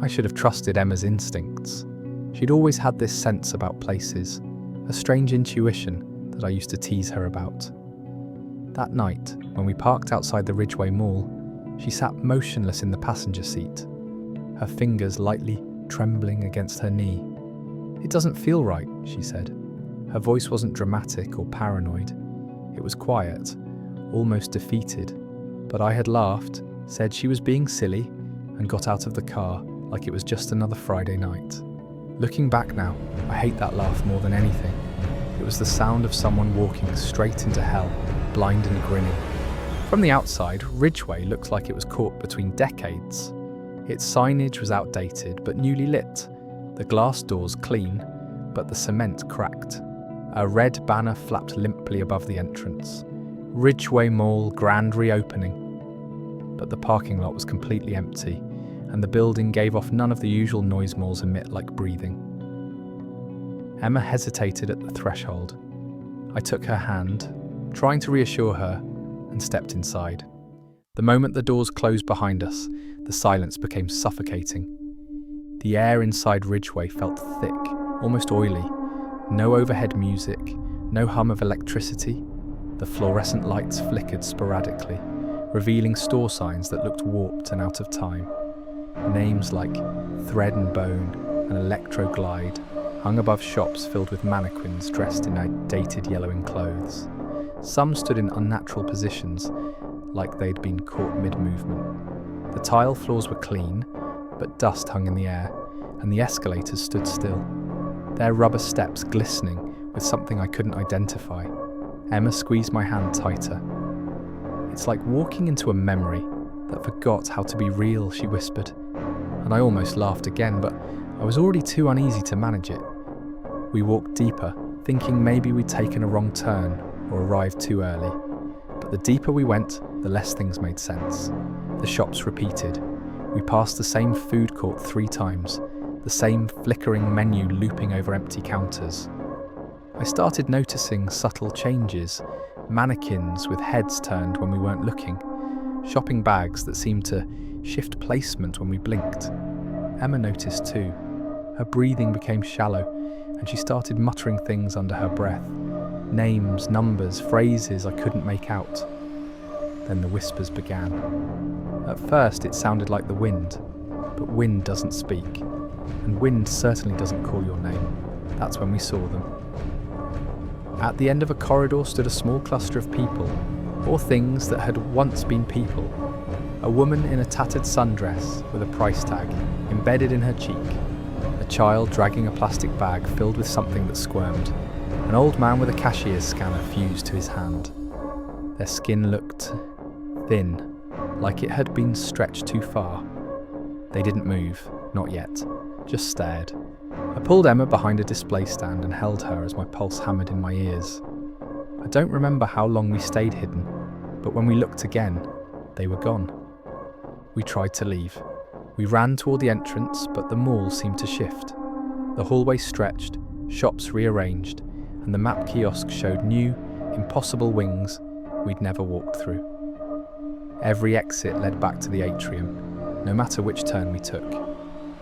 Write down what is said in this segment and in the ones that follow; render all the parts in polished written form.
I should have trusted Emma's instincts. She'd always had this sense about places, a strange intuition that I used to tease her about. That night, when we parked outside the Ridgeway Mall, she sat motionless in the passenger seat, her fingers lightly trembling against her knee. "It doesn't feel right," she said. Her voice wasn't dramatic or paranoid. It was quiet, almost defeated. But I had laughed, said she was being silly, and got out of the car like it was just another Friday night. Looking back now, I hate that laugh more than anything. It was the sound of someone walking straight into hell, blind and grinning. From the outside, Ridgeway looked like it was caught between decades. Its signage was outdated but newly lit, the glass doors clean, but the cement cracked. A red banner flapped limply above the entrance. Ridgeway Mall Grand Reopening. But the parking lot was completely empty, and the building gave off none of the usual noise malls emit, like breathing. Emma hesitated at the threshold. I took her hand, trying to reassure her, and stepped inside. The moment the doors closed behind us, the silence became suffocating. The air inside Ridgeway felt thick, almost oily. No overhead music, no hum of electricity. The fluorescent lights flickered sporadically, revealing store signs that looked warped and out of time. Names like Thread and Bone and Electroglide hung above shops filled with mannequins dressed in outdated yellowing clothes. Some stood in unnatural positions, like they'd been caught mid-movement. The tile floors were clean, but dust hung in the air, and the escalators stood still, their rubber steps glistening with something I couldn't identify. Emma squeezed my hand tighter. "It's like walking into a memory that forgot how to be real," she whispered, and I almost laughed again, but I was already too uneasy to manage it. We walked deeper, thinking maybe we'd taken a wrong turn or arrived too early. But the deeper we went, the less things made sense. The shops repeated. We passed the same food court 3 times, the same flickering menu looping over empty counters. I started noticing subtle changes, mannequins with heads turned when we weren't looking, shopping bags that seemed to shift placement when we blinked. Emma noticed too. Her breathing became shallow, and she started muttering things under her breath. Names, numbers, phrases I couldn't make out. Then the whispers began. At first it sounded like the wind, but wind doesn't speak, and wind certainly doesn't call your name. That's when we saw them. At the end of a corridor stood a small cluster of people, or things that had once been people. A woman in a tattered sundress with a price tag embedded in her cheek, a child dragging a plastic bag filled with something that squirmed, an old man with a cashier's scanner fused to his hand. Their skin looked thin, like it had been stretched too far. They didn't move, not yet, just stared. I pulled Emma behind a display stand and held her as my pulse hammered in my ears. I don't remember how long we stayed hidden, but when we looked again, they were gone. We tried to leave. We ran toward the entrance, but the mall seemed to shift. The hallway stretched, shops rearranged, and the map kiosk showed new, impossible wings we'd never walked through. Every exit led back to the atrium, no matter which turn we took.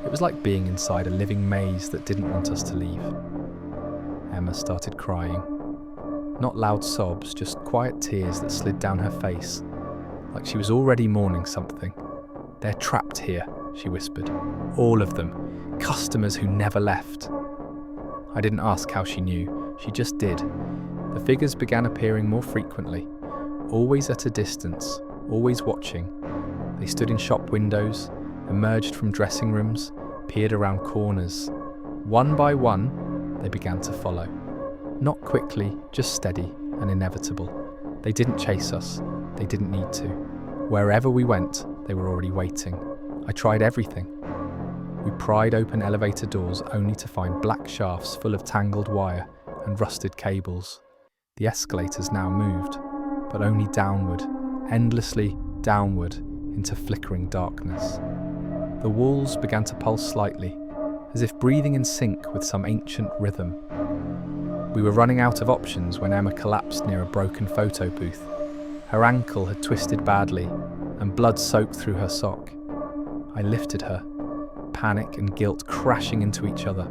It was like being inside a living maze that didn't want us to leave. Emma started crying. Not loud sobs, just quiet tears that slid down her face, like she was already mourning something. "They're trapped here," she whispered. "All of them. Customers who never left." I didn't ask how she knew, she just did. The figures began appearing more frequently, always at a distance, always watching. They stood in shop windows, emerged from dressing rooms, peered around corners. One by one, they began to follow. Not quickly, just steady and inevitable. They didn't chase us, they didn't need to. Wherever we went, they were already waiting. I tried everything. We pried open elevator doors only to find black shafts full of tangled wire and rusted cables. The escalators now moved, but only downward, endlessly downward into flickering darkness. The walls began to pulse slightly, as if breathing in sync with some ancient rhythm. We were running out of options when Emma collapsed near a broken photo booth. Her ankle had twisted badly, and blood soaked through her sock. I lifted her. panic and guilt crashing into each other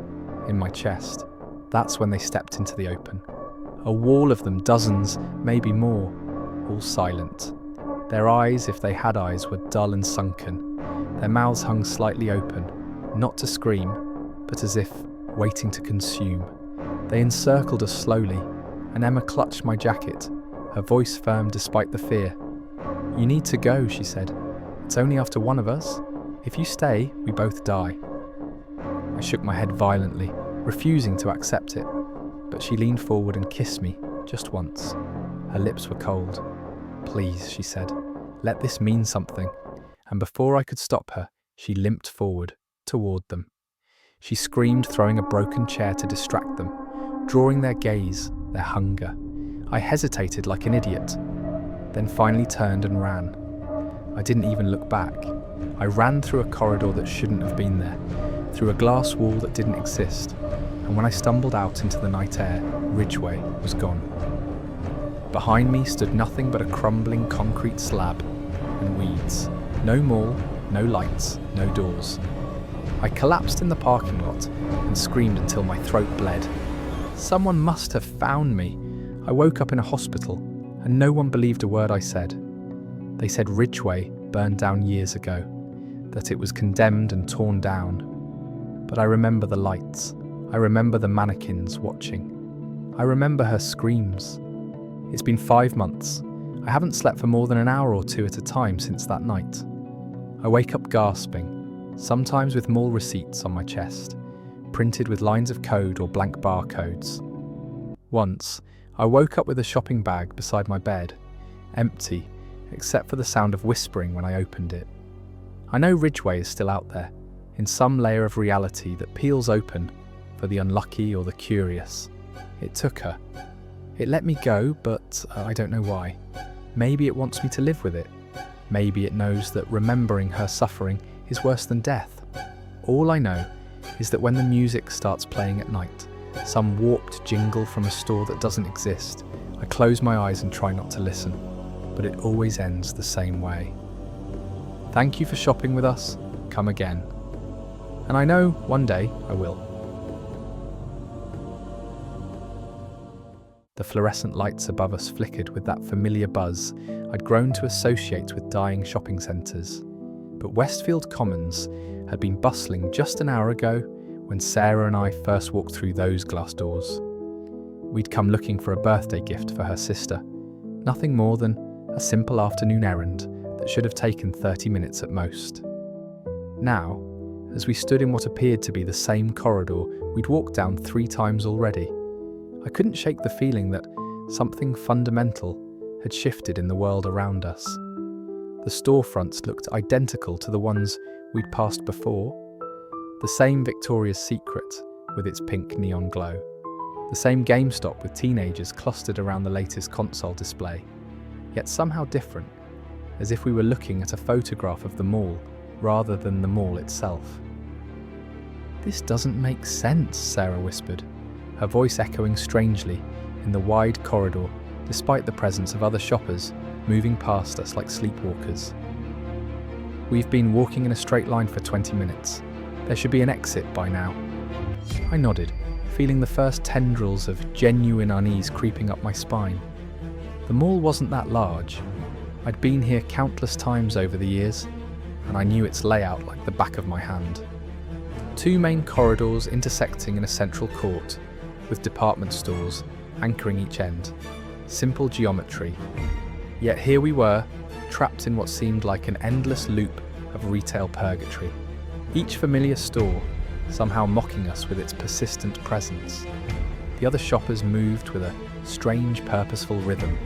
in my chest. That's when they stepped into the open. A wall of them, dozens, maybe more, all silent. Their eyes, if they had eyes, were dull and sunken. Their mouths hung slightly open, not to scream, but as if waiting to consume. They encircled us slowly, and Emma clutched my jacket, her voice firm despite the fear. "You need to go," she said. "It's only after one of us. If you stay, we both die." I shook my head violently, refusing to accept it, but she leaned forward and kissed me, just once. Her lips were cold. "Please," she said, "let this mean something." And before I could stop her, she limped forward, toward them. She screamed, throwing a broken chair to distract them, drawing their gaze, their hunger. I hesitated like an idiot, then finally turned and ran. I didn't even look back. I ran through a corridor that shouldn't have been there, through a glass wall that didn't exist, and when I stumbled out into the night air, Ridgeway was gone. Behind me stood nothing but a crumbling concrete slab and weeds. No mall, no lights, no doors. I collapsed in the parking lot and screamed until my throat bled. Someone must have found me. I woke up in a hospital, and no one believed a word I said. They said Ridgeway burned down years ago, that it was condemned and torn down. But I remember the lights. I remember the mannequins watching. I remember her screams. It's been 5 months. I haven't slept for more than an hour or two at a time since that night. I wake up gasping, sometimes with mall receipts on my chest, printed with lines of code or blank barcodes. Once, I woke up with a shopping bag beside my bed, empty, except for the sound of whispering when I opened it. I know Ridgeway is still out there, in some layer of reality that peels open for the unlucky or the curious. It took her. It let me go, but I don't know why. Maybe it wants me to live with it. Maybe it knows that remembering her suffering is worse than death. All I know is that when the music starts playing at night, some warped jingle from a store that doesn't exist, I close my eyes and try not to listen, but it always ends the same way. Thank you for shopping with us. Come again. And I know one day I will. The fluorescent lights above us flickered with that familiar buzz I'd grown to associate with dying shopping centres. But Westfield Commons had been bustling just an hour ago when Sarah and I first walked through those glass doors. We'd come looking for a birthday gift for her sister, nothing more than a simple afternoon errand that should have taken 30 minutes at most. Now, as we stood in what appeared to be the same corridor we'd walked down 3 times already, I couldn't shake the feeling that something fundamental had shifted in the world around us. The storefronts looked identical to the ones we'd passed before. The same Victoria's Secret with its pink neon glow. The same GameStop with teenagers clustered around the latest console display. Yet somehow different, as if we were looking at a photograph of the mall rather than the mall itself. "This doesn't make sense," Sarah whispered, her voice echoing strangely in the wide corridor despite the presence of other shoppers moving past us like sleepwalkers. "We've been walking in a straight line for 20 minutes. There should be an exit by now." I nodded, feeling the first tendrils of genuine unease creeping up my spine. The mall wasn't that large. I'd been here countless times over the years, and I knew its layout like the back of my hand. 2 main corridors intersecting in a central court, with department stores anchoring each end. Simple geometry. Yet here we were, trapped in what seemed like an endless loop of retail purgatory. Each familiar store somehow mocking us with its persistent presence. The other shoppers moved with a strange, purposeful rhythm,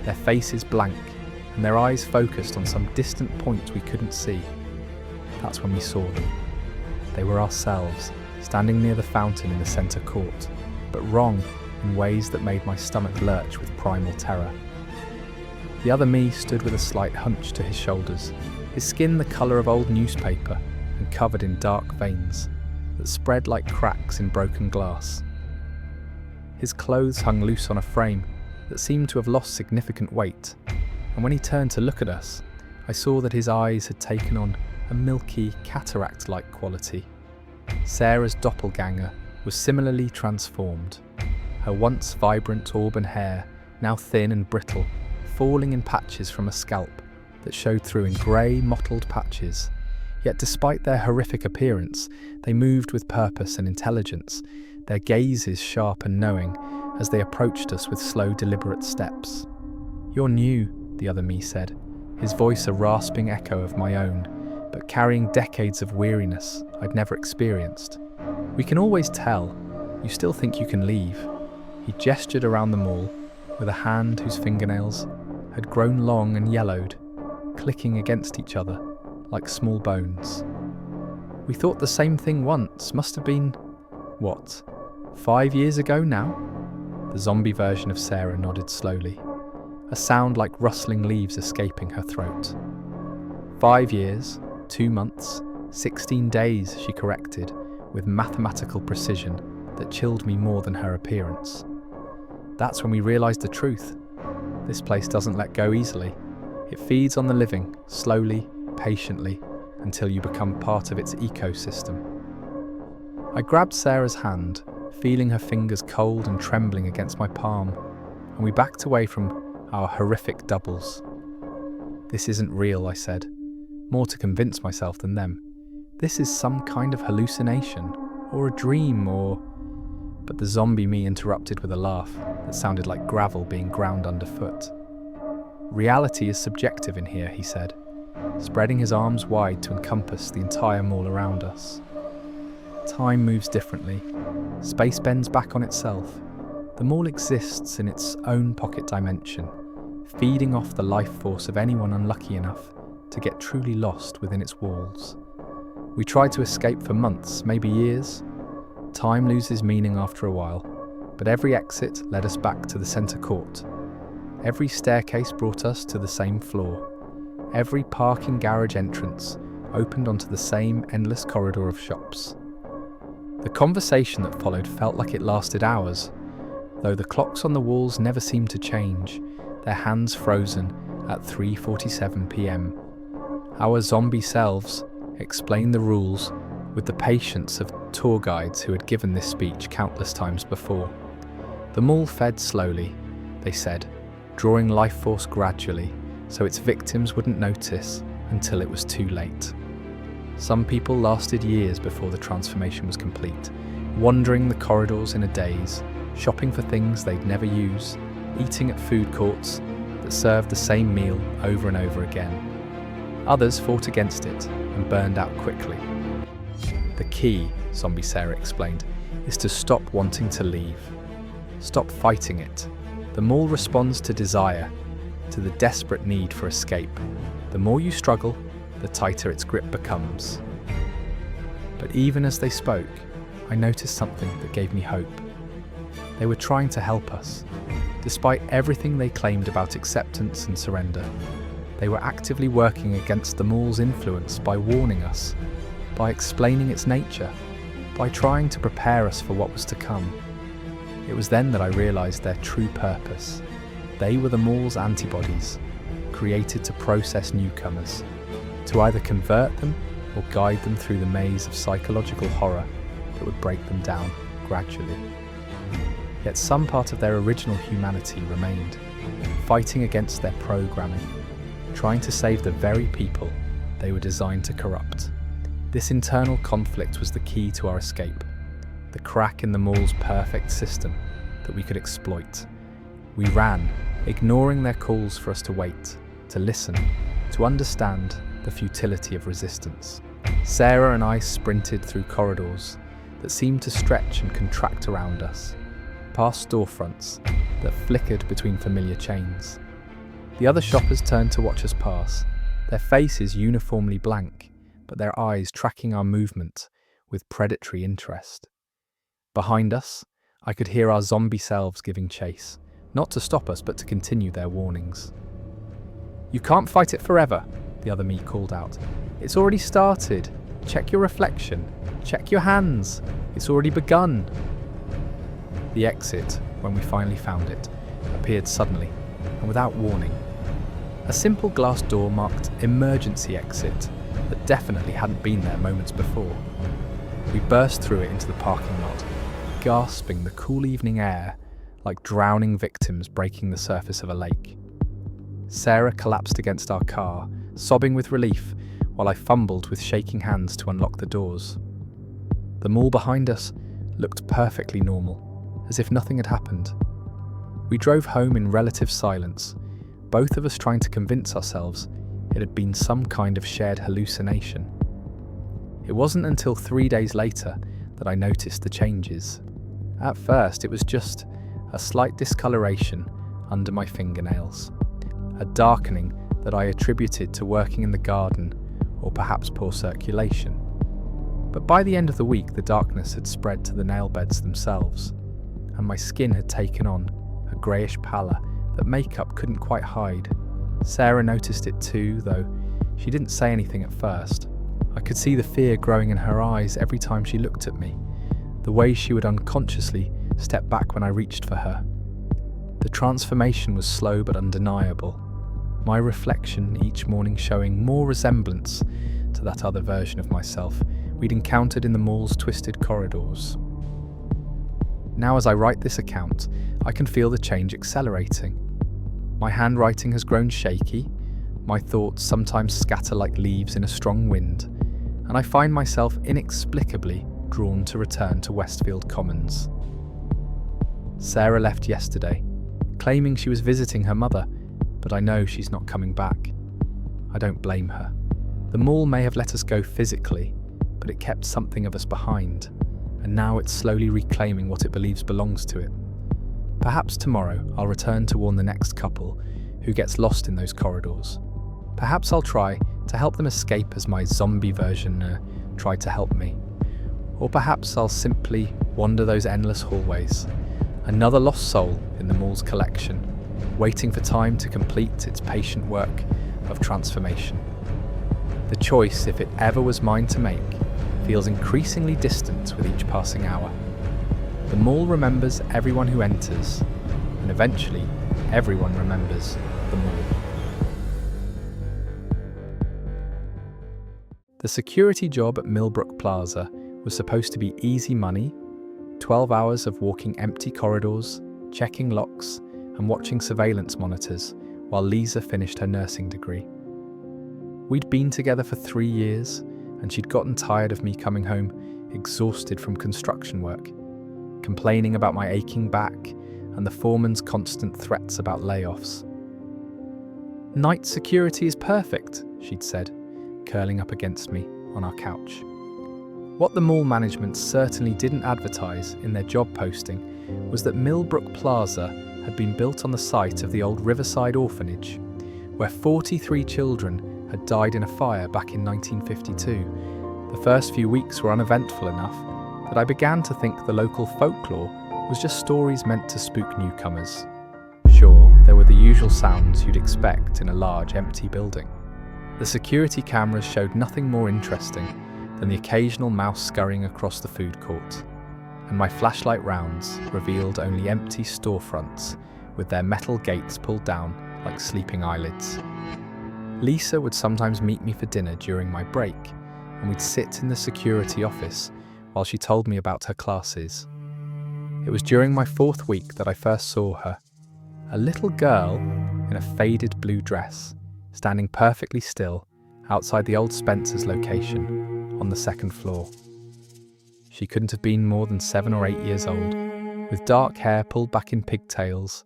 their faces blank and their eyes focused on some distant point we couldn't see. That's when we saw them. They were ourselves, standing near the fountain in the centre court, but wrong in ways that made my stomach lurch with primal terror. The other me stood with a slight hunch to his shoulders, his skin the colour of old newspaper and covered in dark veins that spread like cracks in broken glass. His clothes hung loose on a frame that seemed to have lost significant weight, and when he turned to look at us, I saw that his eyes had taken on a milky, cataract-like quality. Sarah's doppelganger was similarly transformed. Her once vibrant auburn hair, now thin and brittle, falling in patches from a scalp that showed through in grey, mottled patches. Yet despite their horrific appearance, they moved with purpose and intelligence, their gazes sharp and knowing, as they approached us with slow, deliberate steps. "You're new," the other me said, his voice a rasping echo of my own, but carrying decades of weariness I'd never experienced. "We can always tell. You still think you can leave." He gestured around the mall with a hand whose fingernails had grown long and yellowed, clicking against each other like small bones. "We thought the same thing once. Must have been, 5 years ago now?" The zombie version of Sarah nodded slowly, a sound like rustling leaves escaping her throat. 5 years, 2 months, 16 days, she corrected, with mathematical precision that chilled me more than her appearance. That's when we realised the truth. This place doesn't let go easily. It feeds on the living, slowly, patiently, until you become part of its ecosystem. I grabbed Sarah's hand, feeling her fingers cold and trembling against my palm, and we backed away from our horrific doubles. "This isn't real," I said, more to convince myself than them. "This is some kind of hallucination, or a dream, or..." But the zombie me interrupted with a laugh that sounded like gravel being ground underfoot. "Reality is subjective in here," he said, spreading his arms wide to encompass the entire mall around us. "Time moves differently. Space bends back on itself. The mall exists in its own pocket dimension, feeding off the life force of anyone unlucky enough to get truly lost within its walls. We tried to escape for months, maybe years. Time loses meaning after a while, but every exit led us back to the centre court. Every staircase brought us to the same floor. Every parking garage entrance opened onto the same endless corridor of shops." The conversation that followed felt like it lasted hours, though the clocks on the walls never seemed to change, their hands frozen at 3:47 p.m. Our zombie selves explained the rules with the patience of tour guides who had given this speech countless times before. The mall fed slowly, they said, drawing life force gradually so its victims wouldn't notice until it was too late. Some people lasted years before the transformation was complete, wandering the corridors in a daze, shopping for things they'd never use, eating at food courts that served the same meal over and over again. Others fought against it and burned out quickly. "The key," Zombie Sarah explained, "is to stop wanting to leave. Stop fighting it. The mall responds to desire, to the desperate need for escape. The more you struggle, the tighter its grip becomes." But even as they spoke, I noticed something that gave me hope. They were trying to help us. Despite everything they claimed about acceptance and surrender, they were actively working against the mall's influence by warning us, by explaining its nature, by trying to prepare us for what was to come. It was then that I realised their true purpose. They were the mall's antibodies, created to process newcomers, to either convert them or guide them through the maze of psychological horror that would break them down gradually. Yet some part of their original humanity remained, fighting against their programming, trying to save the very people they were designed to corrupt. This internal conflict was the key to our escape, the crack in the mall's perfect system that we could exploit. We ran, ignoring their calls for us to wait, to listen, to understand the futility of resistance. Sarah and I sprinted through corridors that seemed to stretch and contract around us, past storefronts that flickered between familiar chains. The other shoppers turned to watch us pass, their faces uniformly blank, but their eyes tracking our movement with predatory interest. Behind us, I could hear our zombie selves giving chase, not to stop us but to continue their warnings. "You can't fight it forever," the other me called out. "It's already started. Check your reflection. Check your hands. It's already begun." The exit, when we finally found it, appeared suddenly and without warning. A simple glass door marked emergency exit that definitely hadn't been there moments before. We burst through it into the parking lot, gasping the cool evening air like drowning victims breaking the surface of a lake. Sarah collapsed against our car, sobbing with relief, while I fumbled with shaking hands to unlock the doors. The mall behind us looked perfectly normal, as if nothing had happened. We drove home in relative silence, both of us trying to convince ourselves it had been some kind of shared hallucination. It wasn't until 3 days later that I noticed the changes. At first, it was just a slight discoloration under my fingernails, a darkening that I attributed to working in the garden or perhaps poor circulation. But by the end of the week, the darkness had spread to the nail beds themselves, and my skin had taken on a greyish pallor that makeup couldn't quite hide. Sarah noticed it too, though she didn't say anything at first. I could see the fear growing in her eyes every time she looked at me, the way she would unconsciously step back when I reached for her. The transformation was slow but undeniable, my reflection each morning showing more resemblance to that other version of myself we'd encountered in the mall's twisted corridors. Now as I write this account, I can feel the change accelerating. My handwriting has grown shaky, my thoughts sometimes scatter like leaves in a strong wind, and I find myself inexplicably drawn to return to Westfield Commons. Sarah left yesterday, claiming she was visiting her mother, but I know she's not coming back. I don't blame her. The mall may have let us go physically, but it kept something of us behind, and now it's slowly reclaiming what it believes belongs to it. Perhaps tomorrow I'll return to warn the next couple who gets lost in those corridors. Perhaps I'll try to help them escape as my zombie version tried to help me. Or perhaps I'll simply wander those endless hallways, another lost soul in the mall's collection, waiting for time to complete its patient work of transformation. The choice, if it ever was mine to make, feels increasingly distant with each passing hour. The mall remembers everyone who enters, and eventually, everyone remembers the mall. The security job at Millbrook Plaza was supposed to be easy money, 12 hours of walking empty corridors, checking locks, and watching surveillance monitors while Lisa finished her nursing degree. We'd been together for 3 years, and she'd gotten tired of me coming home exhausted from construction work, complaining about my aching back and the foreman's constant threats about layoffs. "Night security is perfect," she'd said, curling up against me on our couch. What the mall management certainly didn't advertise in their job posting was that Millbrook Plaza had been built on the site of the old Riverside Orphanage, where 43 children had died in a fire back in 1952. The first few weeks were uneventful enough that I began to think the local folklore was just stories meant to spook newcomers. Sure, there were the usual sounds you'd expect in a large, empty building. The security cameras showed nothing more interesting than the occasional mouse scurrying across the food court, and my flashlight rounds revealed only empty storefronts with their metal gates pulled down like sleeping eyelids. Lisa would sometimes meet me for dinner during my break, and we'd sit in the security office while she told me about her classes. It was during my 4th week that I first saw her, a little girl in a faded blue dress, standing perfectly still outside the old Spencer's location on the 2nd floor. She couldn't have been more than 7 or 8 years old, with dark hair pulled back in pigtails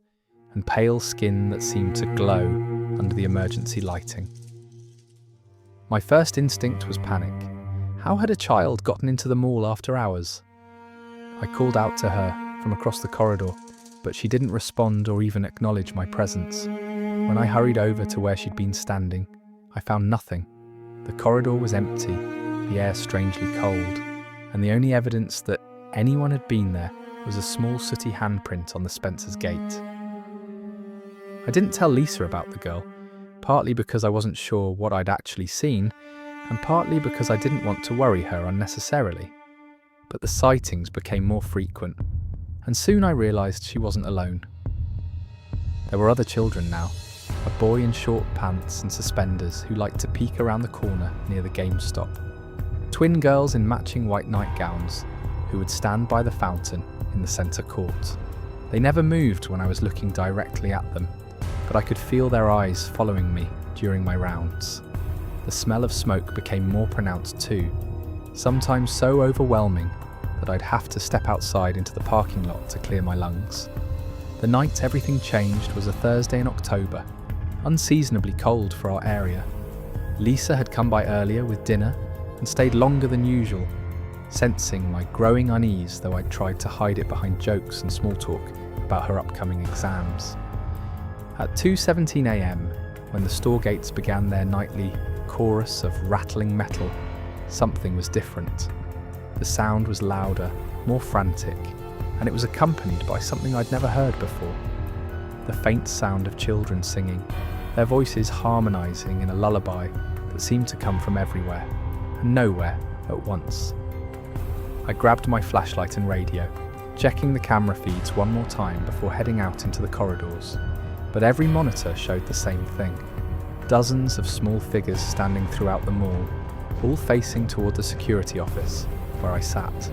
and pale skin that seemed to glow under the emergency lighting. My first instinct was panic. How had a child gotten into the mall after hours? I called out to her from across the corridor, but she didn't respond or even acknowledge my presence. When I hurried over to where she'd been standing, I found nothing. The corridor was empty, the air strangely cold, and the only evidence that anyone had been there was a small sooty handprint on the Spencer's gate. I didn't tell Lisa about the girl, partly because I wasn't sure what I'd actually seen, and partly because I didn't want to worry her unnecessarily. But the sightings became more frequent, and soon I realised she wasn't alone. There were other children now, a boy in short pants and suspenders who liked to peek around the corner near the GameStop. Twin girls in matching white nightgowns who would stand by the fountain in the centre court. They never moved when I was looking directly at them, but I could feel their eyes following me during my rounds. The smell of smoke became more pronounced too, sometimes so overwhelming that I'd have to step outside into the parking lot to clear my lungs. The night everything changed was a Thursday in October, unseasonably cold for our area. Lisa had come by earlier with dinner and stayed longer than usual, sensing my growing unease, though I'd tried to hide it behind jokes and small talk about her upcoming exams. At 2:17 a.m, when the store gates began their nightly chorus of rattling metal, something was different. The sound was louder, more frantic, and it was accompanied by something I'd never heard before. The faint sound of children singing, their voices harmonizing in a lullaby that seemed to come from everywhere and nowhere at once. I grabbed my flashlight and radio, checking the camera feeds one more time before heading out into the corridors. But every monitor showed the same thing. Dozens of small figures standing throughout the mall, all facing toward the security office where I sat.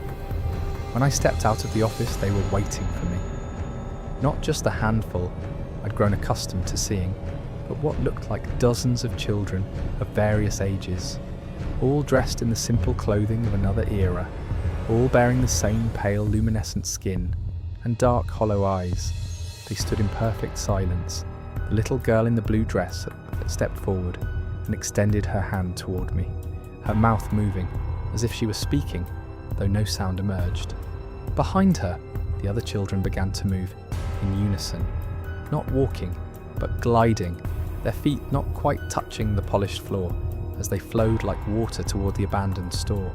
When I stepped out of the office, they were waiting for me. Not just a handful I'd grown accustomed to seeing, but what looked like dozens of children of various ages, all dressed in the simple clothing of another era, all bearing the same pale luminescent skin and dark hollow eyes. They stood in perfect silence. The little girl in the blue dress stepped forward and extended her hand toward me, her mouth moving as if she was speaking, though no sound emerged. Behind her, the other children began to move in unison, not walking, but gliding, their feet not quite touching the polished floor as they flowed like water toward the abandoned store.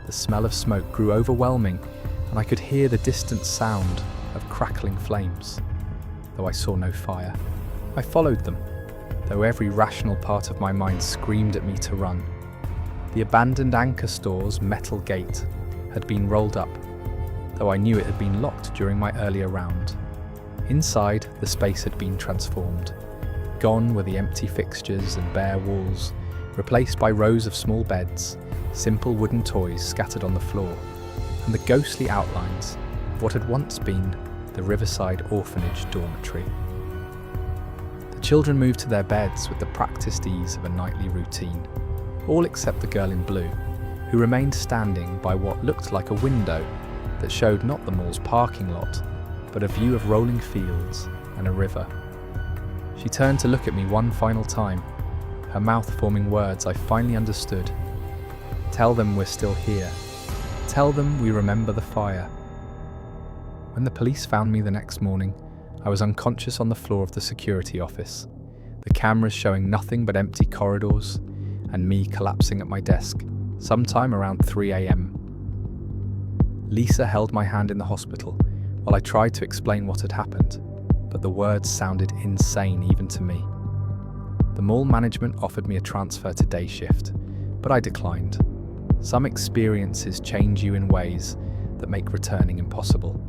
The smell of smoke grew overwhelming, and I could hear the distant sound of crackling flames, though I saw no fire. I followed them, though every rational part of my mind screamed at me to run. The abandoned Anchor store's metal gate had been rolled up, though I knew it had been locked during my earlier round. Inside, the space had been transformed. Gone were the empty fixtures and bare walls, replaced by rows of small beds, simple wooden toys scattered on the floor, and the ghostly outlines of what had once been the Riverside Orphanage dormitory. The children moved to their beds with the practiced ease of a nightly routine, all except the girl in blue, who remained standing by what looked like a window that showed not the mall's parking lot, but a view of rolling fields and a river. She turned to look at me one final time, her mouth forming words I finally understood. Tell them we're still here. Tell them we remember the fire. When the police found me the next morning, I was unconscious on the floor of the security office, the cameras showing nothing but empty corridors, and me collapsing at my desk, sometime around 3 a.m. Lisa held my hand in the hospital while I tried to explain what had happened, but the words sounded insane even to me. The mall management offered me a transfer to day shift, but I declined. Some experiences change you in ways that make returning impossible.